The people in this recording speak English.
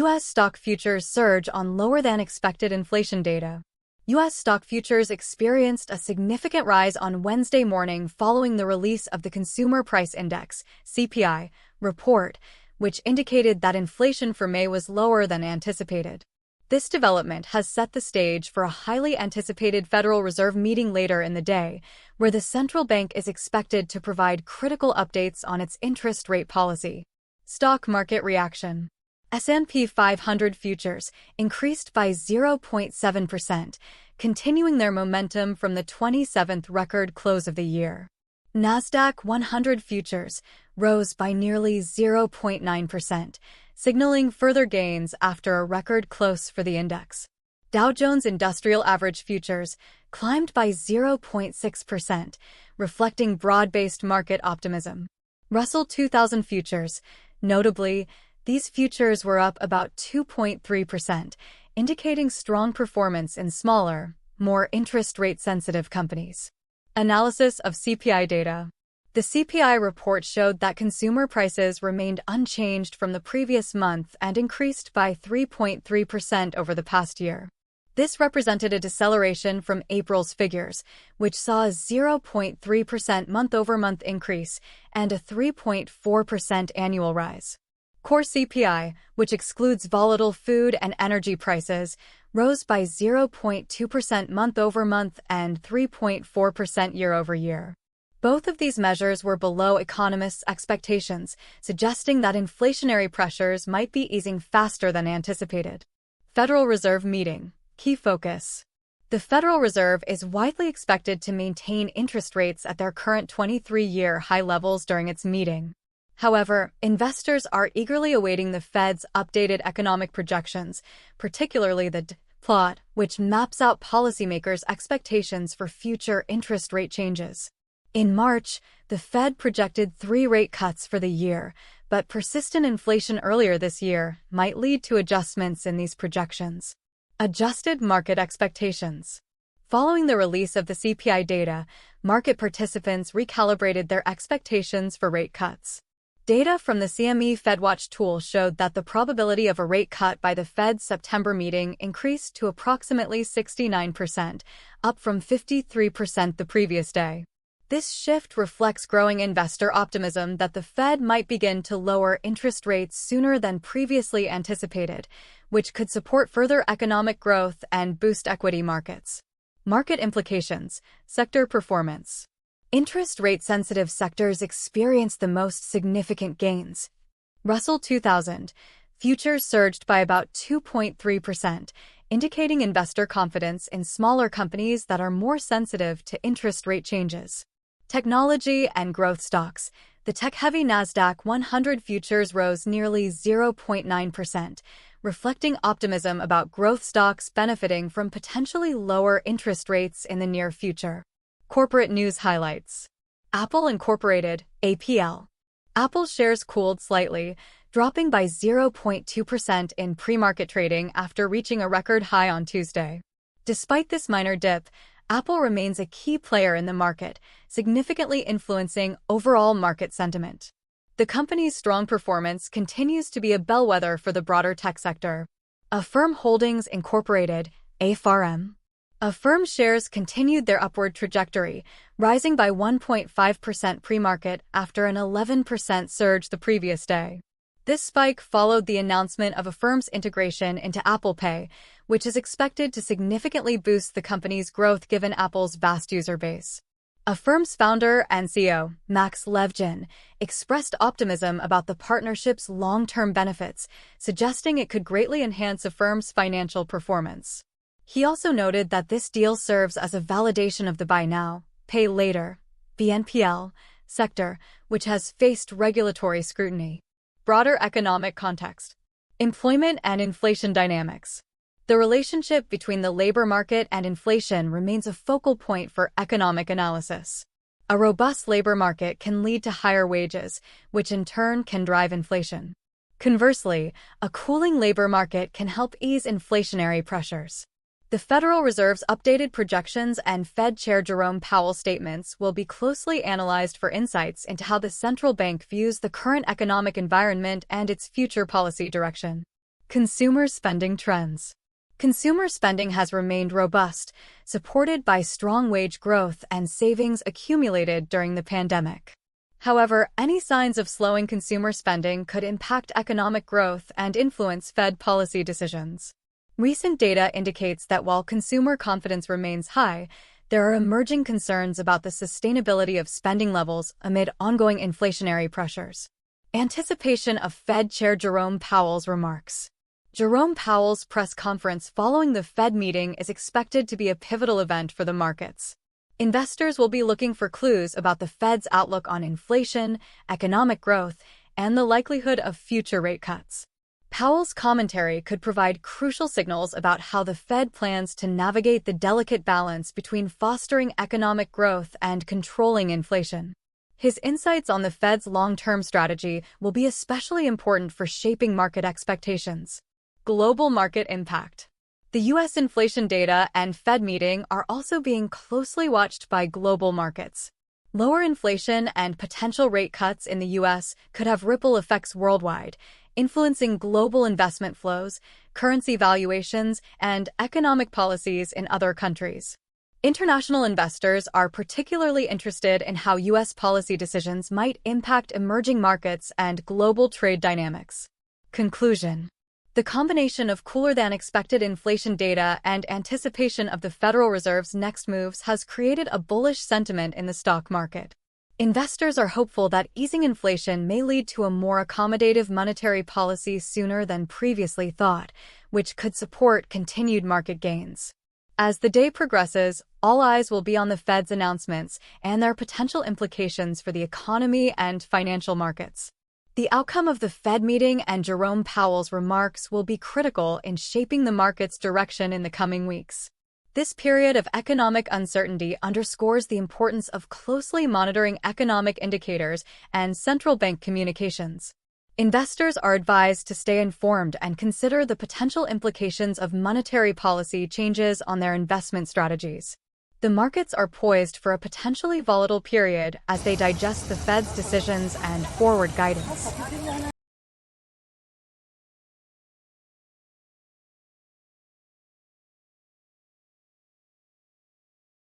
U.S. stock futures surge on lower-than-expected inflation data. U.S. stock futures experienced a significant rise on Wednesday morning following the release of the Consumer Price Index (CPI) report, which indicated that inflation for May was lower than anticipated. This development has set the stage for a highly anticipated Federal Reserve meeting later in the day, where the central bank is expected to provide critical updates on its interest rate policy. Stock market reaction. S&P 500 futures increased by 0.7%, continuing their momentum from the 27th record close of the year. Nasdaq 100 futures rose by nearly 0.9%, signaling further gains after a record close for the index. Dow Jones Industrial Average futures climbed by 0.6%, reflecting broad-based market optimism. Russell 2000 futures, notably, these futures were up about 2.3%, indicating strong performance in smaller, more interest rate-sensitive companies. Analysis of CPI data. The CPI report showed that consumer prices remained unchanged from the previous month and increased by 3.3% over the past year. This represented a deceleration from April's figures, which saw a 0.3% month-over-month increase and a 3.4% annual rise. Core CPI, which excludes volatile food and energy prices, rose by 0.2% month-over-month and 3.4% year-over-year. Both of these measures were below economists' expectations, suggesting that inflationary pressures might be easing faster than anticipated. Federal Reserve meeting. Key focus. The Federal Reserve is widely expected to maintain interest rates at their current 23-year high levels during its meeting. However, investors are eagerly awaiting the Fed's updated economic projections, particularly the plot, which maps out policymakers' expectations for future interest rate changes. In March, the Fed projected 3 rate cuts for the year, but persistent inflation earlier this year might lead to adjustments in these projections. Adjusted market expectations. Following the release of the CPI data, market participants recalibrated their expectations for rate cuts. Data from the CME FedWatch tool showed that the probability of a rate cut by the Fed's September meeting increased to approximately 69%, up from 53% the previous day. This shift reflects growing investor optimism that the Fed might begin to lower interest rates sooner than previously anticipated, which could support further economic growth and boost equity markets. Market implications. Sector performance. Interest rate-sensitive sectors experienced the most significant gains. Russell 2000 futures surged by about 2.3%, indicating investor confidence in smaller companies that are more sensitive to interest rate changes. Technology and growth stocks. The tech-heavy Nasdaq 100 futures rose nearly 0.9%, reflecting optimism about growth stocks benefiting from potentially lower interest rates in the near future. Corporate news highlights. Apple Incorporated, APL. Apple shares cooled slightly, dropping by 0.2% in pre-market trading after reaching a record high on Tuesday. Despite this minor dip, Apple remains a key player in the market, significantly influencing overall market sentiment. The company's strong performance continues to be a bellwether for the broader tech sector. Affirm Holdings Incorporated, AFRM. Affirm shares continued their upward trajectory, rising by 1.5% pre-market after an 11% surge the previous day. This spike followed the announcement of Affirm's integration into Apple Pay, which is expected to significantly boost the company's growth given Apple's vast user base. Affirm's founder and CEO, Max Levchin, expressed optimism about the partnership's long-term benefits, suggesting it could greatly enhance Affirm's financial performance. He also noted that this deal serves as a validation of the buy now, pay later (BNPL) sector, which has faced regulatory scrutiny. Broader economic context. Employment and inflation dynamics. The relationship between the labor market and inflation remains a focal point for economic analysis. A robust labor market can lead to higher wages, which in turn can drive inflation. Conversely, a cooling labor market can help ease inflationary pressures. The Federal Reserve's updated projections and Fed Chair Jerome Powell's statements will be closely analyzed for insights into how the central bank views the current economic environment and its future policy direction. Consumer spending trends. Consumer spending has remained robust, supported by strong wage growth and savings accumulated during the pandemic. However, any signs of slowing consumer spending could impact economic growth and influence Fed policy decisions. Recent data indicates that while consumer confidence remains high, there are emerging concerns about the sustainability of spending levels amid ongoing inflationary pressures. Anticipation of Fed Chair Jerome Powell's remarks. Jerome Powell's press conference following the Fed meeting is expected to be a pivotal event for the markets. Investors will be looking for clues about the Fed's outlook on inflation, economic growth, and the likelihood of future rate cuts. Powell's commentary could provide crucial signals about how the Fed plans to navigate the delicate balance between fostering economic growth and controlling inflation. His insights on the Fed's long-term strategy will be especially important for shaping market expectations. Global market impact. The U.S. inflation data and Fed meeting are also being closely watched by global markets. Lower inflation and potential rate cuts in the U.S. could have ripple effects worldwide, influencing global investment flows, currency valuations, and economic policies in other countries. International investors are particularly interested in how U.S. policy decisions might impact emerging markets and global trade dynamics. Conclusion. The combination of cooler-than-expected inflation data and anticipation of the Federal Reserve's next moves has created a bullish sentiment in the stock market. Investors are hopeful that easing inflation may lead to a more accommodative monetary policy sooner than previously thought, which could support continued market gains. As the day progresses, all eyes will be on the Fed's announcements and their potential implications for the economy and financial markets. The outcome of the Fed meeting and Jerome Powell's remarks will be critical in shaping the market's direction in the coming weeks. This period of economic uncertainty underscores the importance of closely monitoring economic indicators and central bank communications. Investors are advised to stay informed and consider the potential implications of monetary policy changes on their investment strategies. The markets are poised for a potentially volatile period as they digest the Fed's decisions and forward guidance.